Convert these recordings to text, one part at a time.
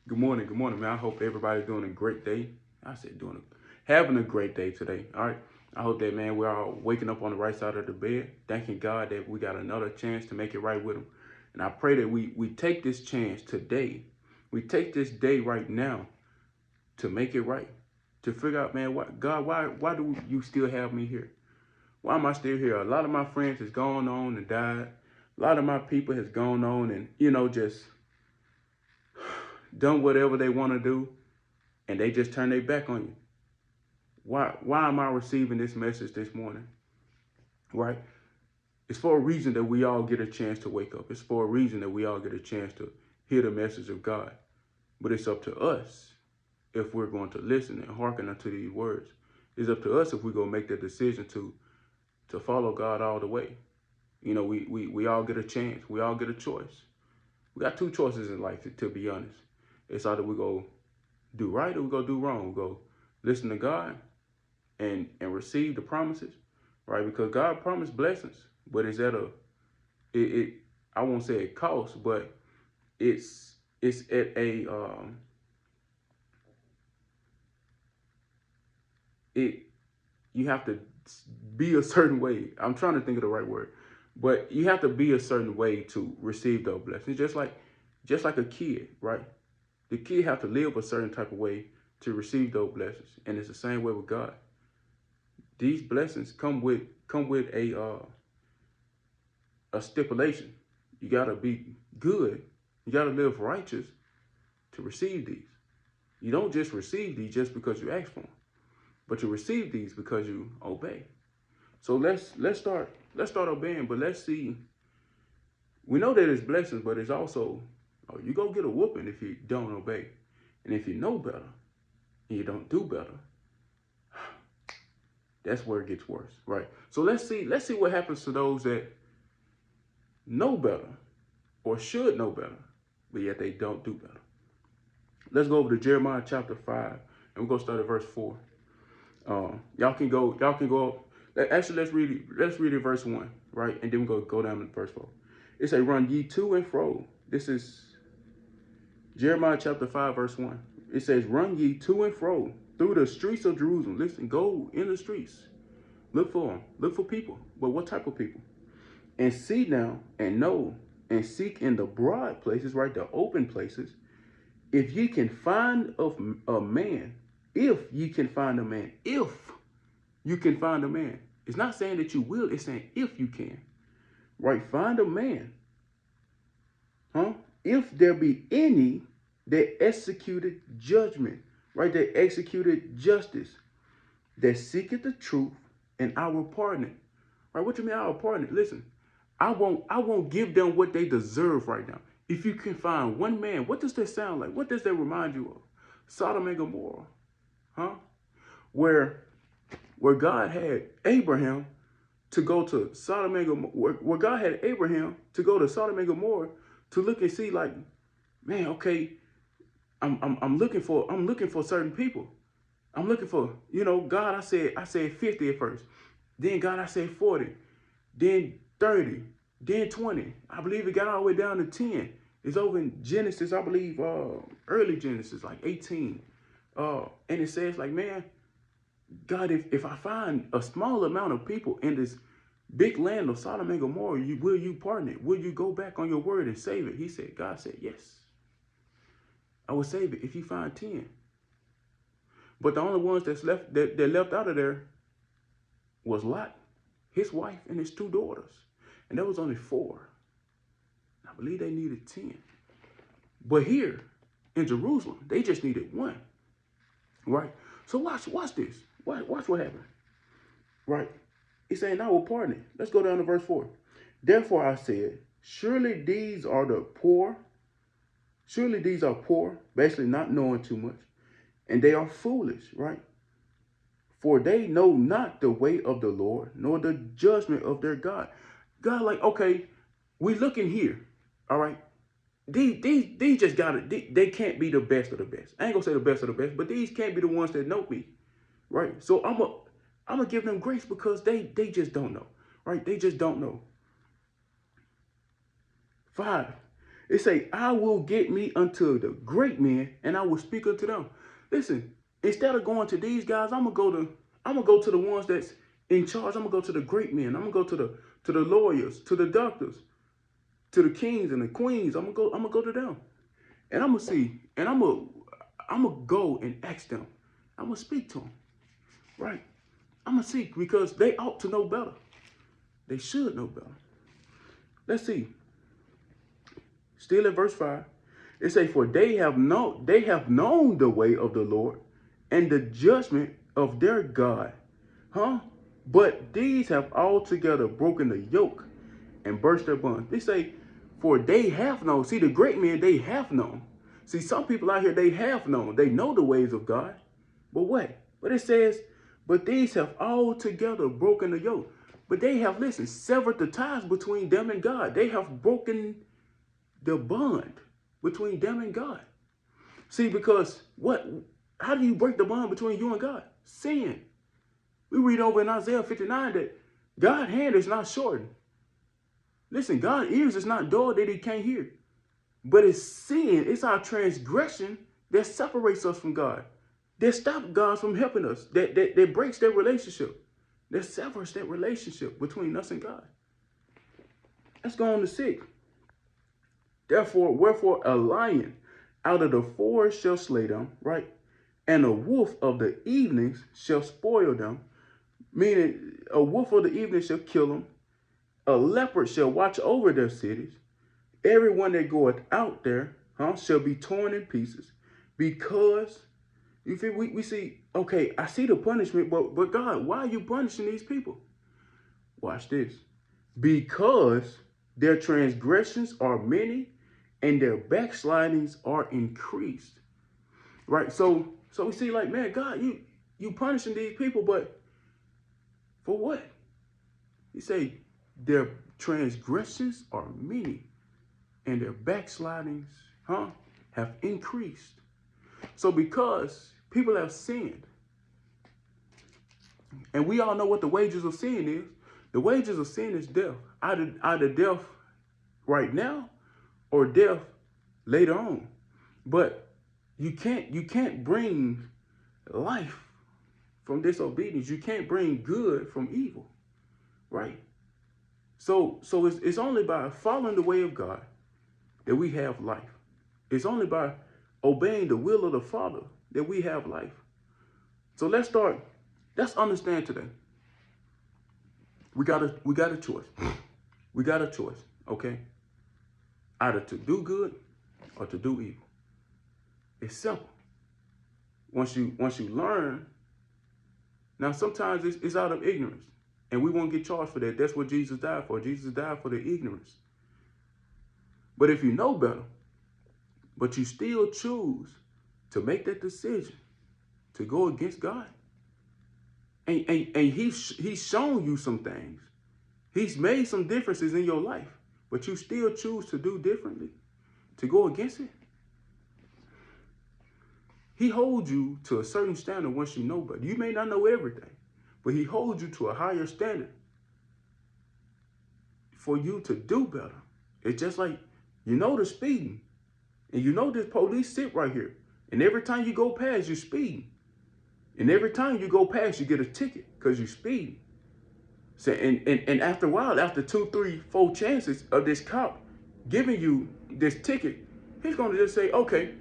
Good morning, man. I hope everybody's doing a great day. Having a great day today. All right. I hope that, man, we're all waking up on the right side of the bed, thanking God that we got another chance to make it right with Him. And I pray that we take this chance today. We take this day right now to make it right, to figure out, man, why do you still have me here? Why am I still here? A lot of my friends has gone on and died. A lot of my people has gone on and just done whatever they want to do, and they just turn their back on you. Why am I receiving this message this morning? Right? It's for a reason that we all get a chance to wake up. It's for a reason that we all get a chance to hear the message of God. But it's up to us if we're going to listen and hearken unto these words. It's up to us if we're going to make the decision to follow God all the way. We all get a chance. We all get a choice. We got two choices in life, to be honest. It's either we go do right or we go do wrong. We go listen to God and receive the promises, right? Because God promised blessings, but it's at it I won't say it costs, but it's at a it you have to be a certain way. I'm trying to think of the right word, but you have to be a certain way to receive those blessings. Just like a kid, right? The kid have to live a certain type of way to receive those blessings, and it's the same way with God. These blessings come with a stipulation. You gotta be good. You gotta live righteous to receive these. You don't just receive these just because you ask for them, but you receive these because you obey. So let's start obeying, but let's see. We know that it's blessings, but it's also you go get a whooping if you don't obey, and if you know better and you don't do better, that's where it gets worse, right? So let's see what happens to those that know better or should know better, but yet they don't do better. Let's go over to Jeremiah chapter 5, and we're gonna start at verse 4. Y'all can go. Actually, let's read it verse 1, right? And then we're gonna go down to verse 4. It say, "Run ye to and fro." This is Jeremiah chapter 5, verse 1. It says, "Run ye to and fro through the streets of Jerusalem." Listen, go in the streets. Look for them. Look for people. But what type of people? "And see now and know and seek in the broad places," right? The open places. "If ye can find of a man, if ye can find a man, if you can find a man." It's not saying that you will, it's saying if you can. Right? Find a man. Huh? "If there be any that executed judgment," right? That executed justice, "that seeketh the truth, and I will pardon it." Right? What you mean I will pardon it? Listen, I won't give them what they deserve right now. If you can find one man, what does that sound like? What does that remind you of? Sodom and Gomorrah. Huh? Where God had Abraham to go to Sodom and Gomorrah, where God had Abraham to go to Sodom and Gomorrah to look and see, like, man, okay, I'm looking for certain people. I'm looking for, God, I said 50 at first. Then God, I said 40. Then 30. Then 20. I believe it got all the way down to 10. It's over in Genesis, I believe, early Genesis, like 18. And it says, like, man, God, if I find a small amount of people in this big land of Sodom and Gomorrah, will you pardon it? Will you go back on your word and save it? God said, yes, I will save it if you find 10. But the only ones that left out of there was Lot, his wife, and his two daughters. And there was only 4. I believe they needed 10. But here in Jerusalem, they just needed 1. Right? So watch this. Watch what happened. Right? He's saying, "I will pardon it." Let's go down to verse 4. "Therefore I said, surely these are the poor. Surely these are poor," basically not knowing too much. "And they are foolish," right? "For they know not the way of the Lord, nor the judgment of their God." God, like, okay, we looking here, all right? These just got it. They can't be the best of the best. I ain't gonna say the best of the best, but these can't be the ones that know me, right? So I'm gonna give them grace because they just don't know, right? They just don't know. 5. It say, I will get me unto the great men, and I will speak unto them. Listen, instead of going to these guys, I'm gonna go to the ones that's in charge. I'm gonna go to the great men. I'm gonna go to the lawyers, to the doctors, to the kings and the queens. I'm gonna go to them. And I'm gonna see, and I'm gonna go and ask them. I'm gonna speak to them. Right? I'm gonna see, because they ought to know better. They should know better. Let's see. Still at verse 5. It say, for they have known the way of the Lord and the judgment of their God. Huh? But these have altogether broken the yoke and burst their bonds. They say, for they have known. See, the great men, they have known. See, some people out here, they have known. They know the ways of God. But what? But it says, but these have altogether broken the yoke. But they have, listen, severed the ties between them and God. They have broken the bond between them and God. See, because how do you break the bond between you and God? Sin. We read over in Isaiah 59 that God's hand is not shortened. Listen, God's ears is not dull that he can't hear. But it's sin, it's our transgression that separates us from God. That stops God from helping us. That breaks that relationship. That severs that relationship between us and God. Let's go on to 6. Wherefore a lion out of the forest shall slay them, right? And a wolf of the evenings shall spoil them. Meaning, a wolf of the evening shall kill them. A leopard shall watch over their cities. Everyone that goeth out there, shall be torn in pieces. Because, you feel, we see, okay, I see the punishment, but God, why are you punishing these people? Watch this. Because their transgressions are many and their backslidings are increased. Right? So we see, like, man, God, you punishing these people, but for what? He say their transgressions are many and their backslidings, have increased. So because people have sinned, and we all know what the wages of sin is. The wages of sin is death. Either death right now or death later on. But you can't bring life from disobedience. You can't bring good from evil. Right? So it's only by following the way of God that we have life. It's only by obeying the will of the Father that we have life. So let's understand today. We got a choice. We got a choice, okay? Either to do good or to do evil. It's simple. Once you learn, now sometimes it's out of ignorance. And we won't get charged for that. That's what Jesus died for. Jesus died for the ignorance. But if you know better, but you still choose to make that decision to go against God, and he's shown you some things. He's made some differences in your life, but you still choose to do differently, to go against it. He holds you to a certain standard once you know better. You may not know everything, but he holds you to a higher standard for you to do better. It's just like, the speeding. And this police sit right here. And every time you go past, you speed. And every time you go past, you get a ticket because you speed. So, and after a while, after 2, 3, 4 chances of this cop giving you this ticket, he's going to just say, okay,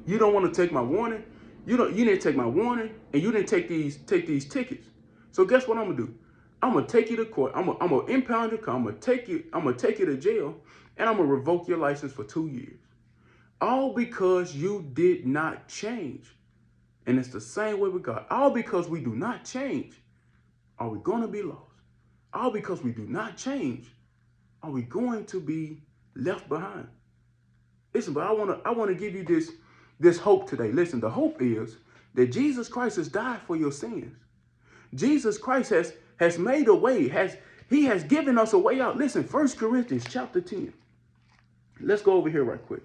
you don't want to take my warning. You didn't take my warning, and you didn't take these tickets. So guess what I'm gonna do? I'm gonna take you to court. I'm gonna impound your car. I'm gonna take you to jail, and I'm gonna revoke your license for 2 years. All because you did not change. And it's the same way with God. All because we do not change, are we gonna be lost? All because we do not change, are we going to be left behind? Listen, but I wanna give you this hope today. Listen, the hope is that Jesus Christ has died for your sins. Jesus Christ has made a way. He has given us a way out. Listen, 1 Corinthians chapter 10. Let's go over here right quick.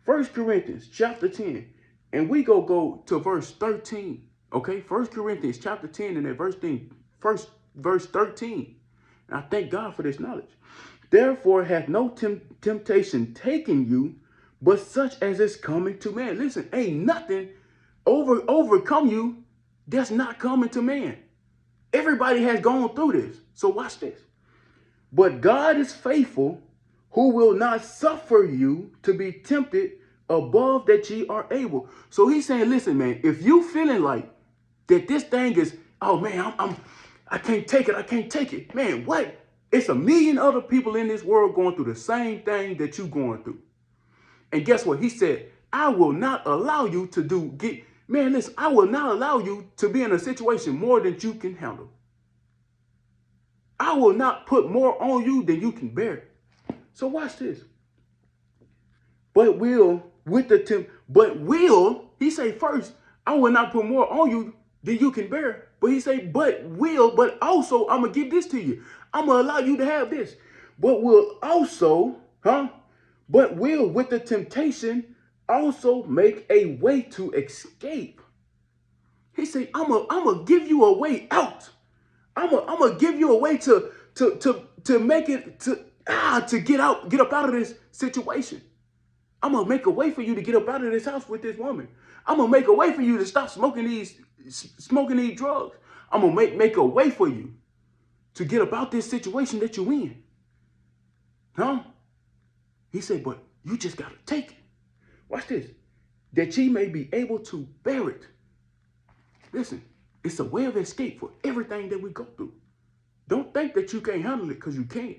1 Corinthians chapter 10. And we go to verse 13. Okay? 1 Corinthians chapter 10 and at verse 13. And I thank God for this knowledge. Therefore hath no temptation taken you, but such as is coming to man. Listen, ain't nothing overcome you that's not coming to man. Everybody has gone through this. So watch this. But God is faithful, who will not suffer you to be tempted above that ye are able. So he's saying, listen, man, if you feeling like that this thing is, oh man, I can't take it, I can't take it. Man, what? It's a million other people in this world going through the same thing that you going through. And guess what? He said, I will not allow you to man, listen, I will not allow you to be in a situation more than you can handle. I will not put more on you than you can bear. So watch this. But he say first, I will not put more on you than you can bear. But he say, but also I'm going to give this to you. I'm going to allow you to have this. But will with the temptation also make a way to escape. He say, I'm going to give you a way out. I'm going to give you a way to make it, to get up out of this situation. I'm going to make a way for you to get up out of this house with this woman. I'm going to make a way for you to stop smoking these drugs. I'm going to make a way for you to get about this situation that you're in. Huh? He said, but you just got to take it. Watch this. That ye may be able to bear it. Listen, it's a way of escape for everything that we go through. Don't think that you can't handle it because you can't.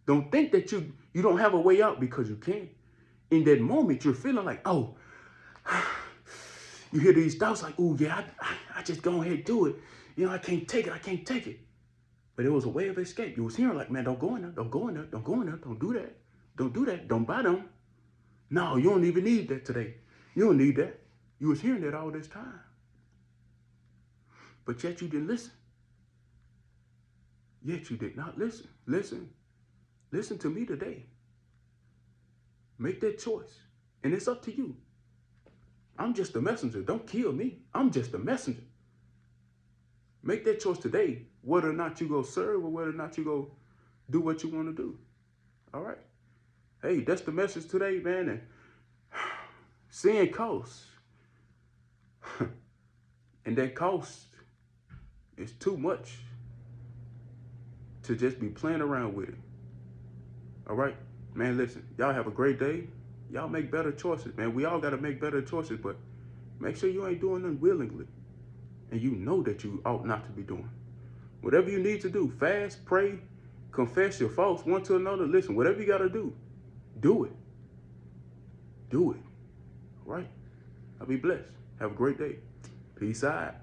Don't think that you don't have a way out because you can't. In that moment, you're feeling like, oh, you hear these thoughts like, oh, yeah, I just go ahead and do it. You know, I can't take it. But it was a way of escape. You was hearing like, man, don't go in there, don't do that. Don't do that, don't buy them. No, you don't even need that today. You don't need that. You was hearing that all this time. But yet you didn't listen. Yet you did not listen. Listen to me today. Make that choice. And it's up to you. I'm just a messenger. Don't kill me. I'm just a messenger. Make that choice today, whether or not you go serve or whether or not you go do what you want to do. All right. Hey, that's the message today, man. And sin costs. And that cost is too much to just be playing around with it. All right. Man, listen, y'all have a great day. Y'all make better choices, man. We all got to make better choices, but make sure you ain't doing them willingly. And you know that you ought not to be doing. Whatever you need to do, fast, pray, confess your faults one to another. Listen, whatever you got to do it. Do it. All right? I'll be blessed. Have a great day. Peace out.